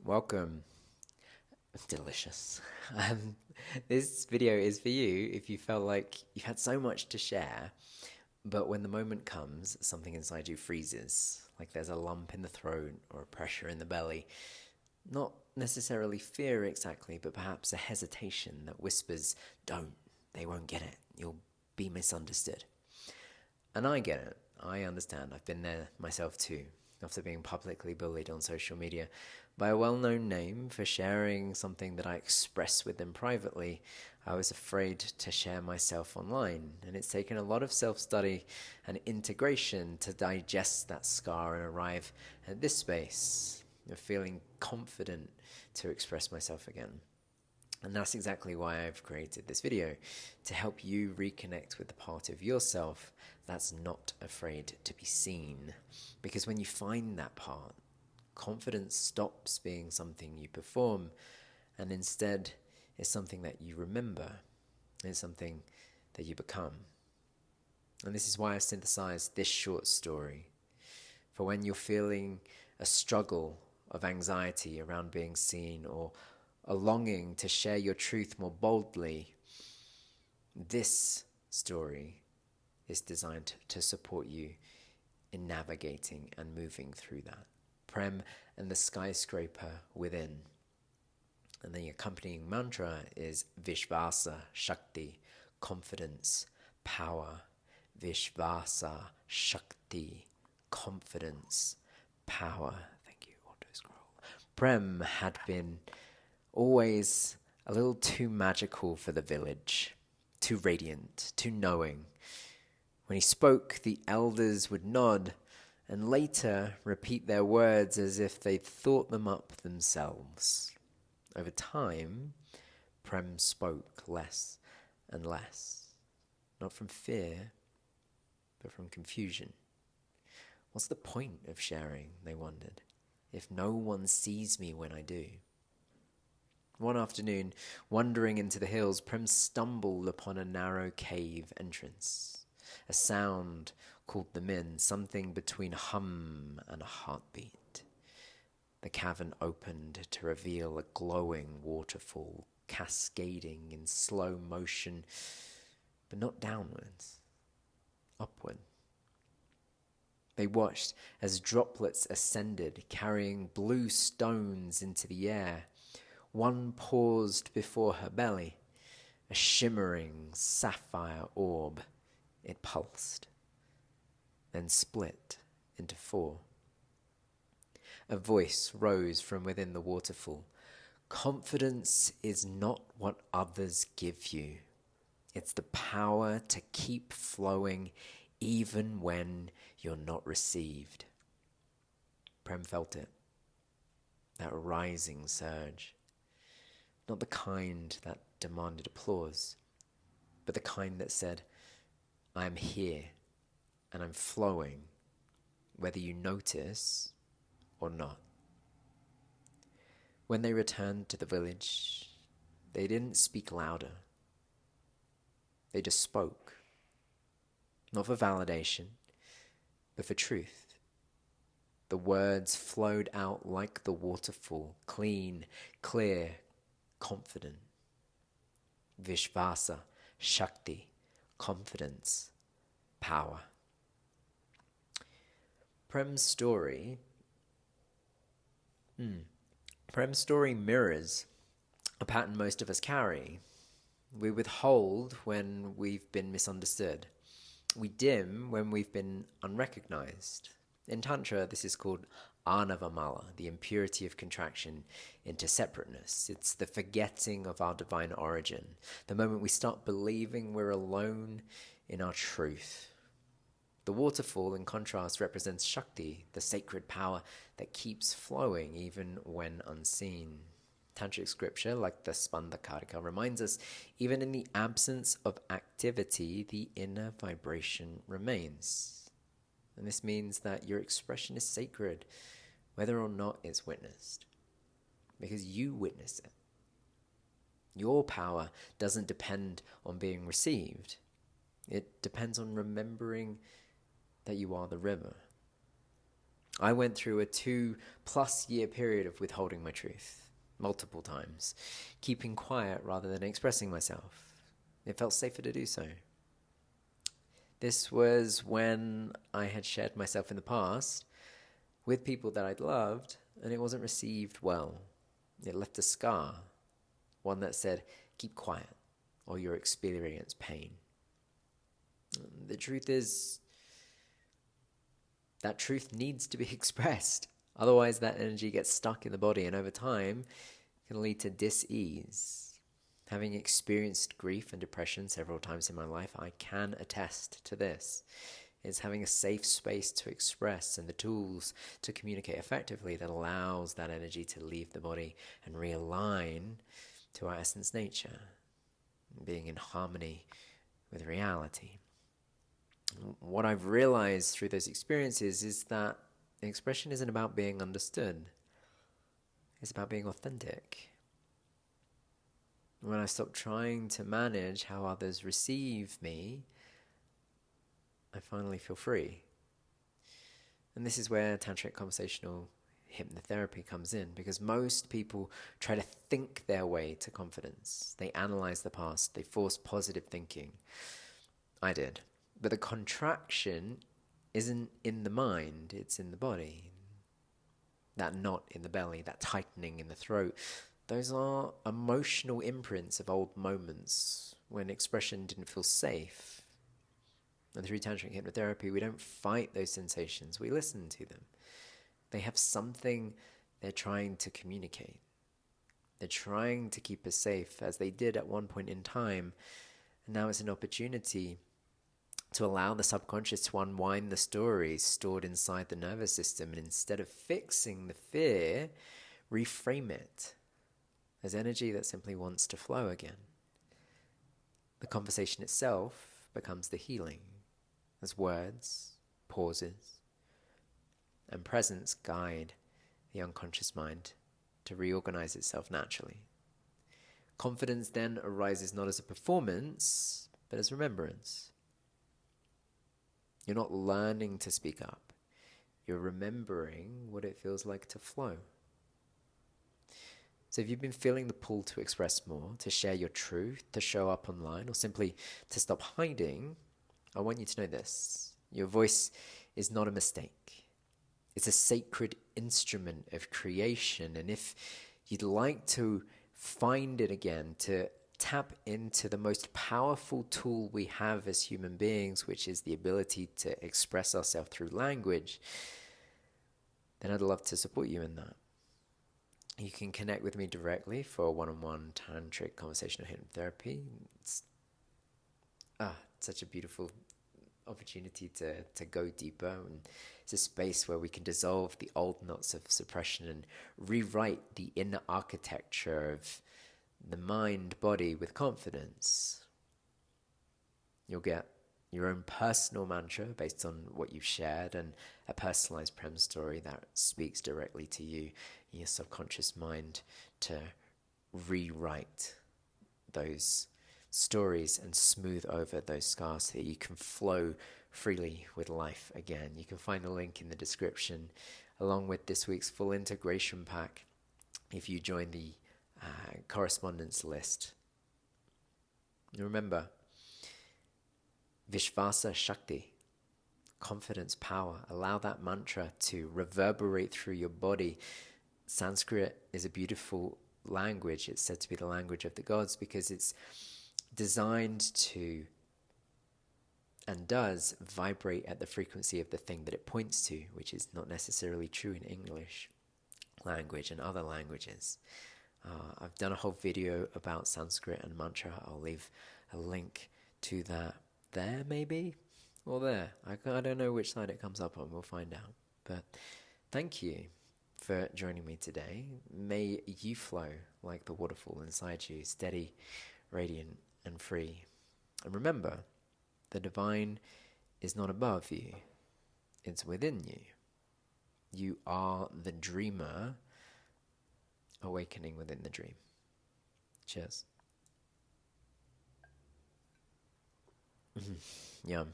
Welcome. Delicious. Um, this video is for you if you felt like you had so much to share, but when the moment comes, something inside you freezes, like there's a lump in the throat or a pressure in the belly. Not necessarily fear exactly, but perhaps a hesitation that whispers, don't, they won't get it, you'll be misunderstood. And I get it. I understand. I've been there myself too, after being publicly bullied on social media by a well known name for sharing something that I express with them privately. I was afraid to share myself online, and it's taken a lot of self study and integration to digest that scar and arrive at this space of feeling confident to express myself again. And that's exactly why I've created this video, to help you reconnect with the part of yourself that's not afraid to be seen. Because when you find that part, confidence stops being something you perform and instead is something that you remember. It's something that you become. And this is why I synthesized this short story. For when you're feeling a struggle of anxiety around being seen, or a longing to share your truth more boldly, this story is designed to support you in navigating and moving through that. Prem and the skyscraper within. And the accompanying mantra is Viśvāsa-Śakti, confidence, power. Viśvāsa-Śakti, confidence, power. Thank you, auto scroll. Prem had been always a little too magical for the village, too radiant, too knowing. When he spoke, the elders would nod and later repeat their words as if they'd thought them up themselves. Over time, Prem spoke less and less, not from fear, but from confusion. What's the point of sharing, they wondered, if no one sees me when I do? One afternoon, wandering into the hills, Prem stumbled upon a narrow cave entrance. A sound called them in, something between a hum and a heartbeat. The cavern opened to reveal a glowing waterfall, cascading in slow motion, but not downwards, upward. They watched as droplets ascended, carrying blue stones into the air. One paused before her belly, a shimmering sapphire orb. It pulsed, then split into four. A voice rose from within the waterfall. Confidence is not what others give you. It's the power to keep flowing even when you're not received. Prem felt it, that rising surge. Not the kind that demanded applause, but the kind that said, I am here and I'm flowing, whether you notice or not. When they returned to the village, they didn't speak louder. They just spoke, not for validation, but for truth. The words flowed out like the waterfall, clean, clear, confident. Viśvāsa-Śakti, confidence, power. Prem's story mirrors a pattern most of us carry. We withhold when we've been misunderstood. We dim when we've been unrecognized. In Tantra, this is called anavamala, the impurity of contraction into separateness. It's the forgetting of our divine origin, the moment we start believing we're alone in our truth. The waterfall, in contrast, represents Shakti, the sacred power that keeps flowing even when unseen. Tantric scripture, like the Spanda-Karika, reminds us, even in the absence of activity, the inner vibration remains. And this means that your expression is sacred, whether or not it's witnessed, because you witness it. Your power doesn't depend on being received. It depends on remembering that you are the river. I went through a 2+ year period of withholding my truth multiple times, keeping quiet rather than expressing myself. It felt safer to do so. This was when I had shared myself in the past with people that I'd loved, and it wasn't received well. It left a scar, one that said, keep quiet, or you'll experience pain. The truth is, that truth needs to be expressed. Otherwise, that energy gets stuck in the body, and over time, can lead to dis-ease. Having experienced grief and depression several times in my life, I can attest to this. It's having a safe space to express and the tools to communicate effectively that allows that energy to leave the body and realign to our essence nature, being in harmony with reality. What I've realized through those experiences is that expression isn't about being understood. It's about being authentic. When I stop trying to manage how others receive me, I finally feel free. And this is where Tantric Conversational Hypnotherapy comes in, because most people try to think their way to confidence. They analyze the past, they force positive thinking. I did. But the contraction isn't in the mind, it's in the body. That knot in the belly, that tightening in the throat, those are emotional imprints of old moments when expression didn't feel safe. And through Tantric Hypnotherapy, we don't fight those sensations, we listen to them. They have something they're trying to communicate. They're trying to keep us safe, as they did at one point in time. And now it's an opportunity to allow the subconscious to unwind the stories stored inside the nervous system, and instead of fixing the fear, reframe it as energy that simply wants to flow again. The conversation itself becomes the healing, as words, pauses, and presence guide the unconscious mind to reorganize itself naturally. Confidence then arises not as a performance, but as remembrance. You're not learning to speak up. You're remembering what it feels like to flow. So if you've been feeling the pull to express more, to share your truth, to show up online, or simply to stop hiding, I want you to know this. Your voice is not a mistake. It's a sacred instrument of creation. And if you'd like to find it again, to tap into the most powerful tool we have as human beings, which is the ability to express ourselves through language, then I'd love to support you in that. You can connect with me directly for a one-on-one Tantric Conversational Hypnotherapy. It's such a beautiful opportunity to go deeper. And it's a space where we can dissolve the old knots of suppression and rewrite the inner architecture of the mind, body with confidence. You'll get your own personal mantra based on what you've shared, and a personalized Prem story that speaks directly to you in your subconscious mind to rewrite those stories and smooth over those scars so that you can flow freely with life again. You can find a link in the description along with this week's full integration pack if you join the correspondence list. Remember, Viśvāsa-Śakti, confidence, power. Allow that mantra to reverberate through your body. Sanskrit is a beautiful language. It's said to be the language of the gods because it's designed to and does vibrate at the frequency of the thing that it points to, which is not necessarily true in English language and other languages. I've done a whole video about Sanskrit and mantra. I'll leave a link to that there, maybe, or there. I don't know which side it comes up on. We'll find out. But thank you for joining me today. May you flow like the waterfall inside you, steady, radiant, and free. And remember, the divine is not above you. It's within you. You are the dreamer awakening within the dream. Cheers. Yum.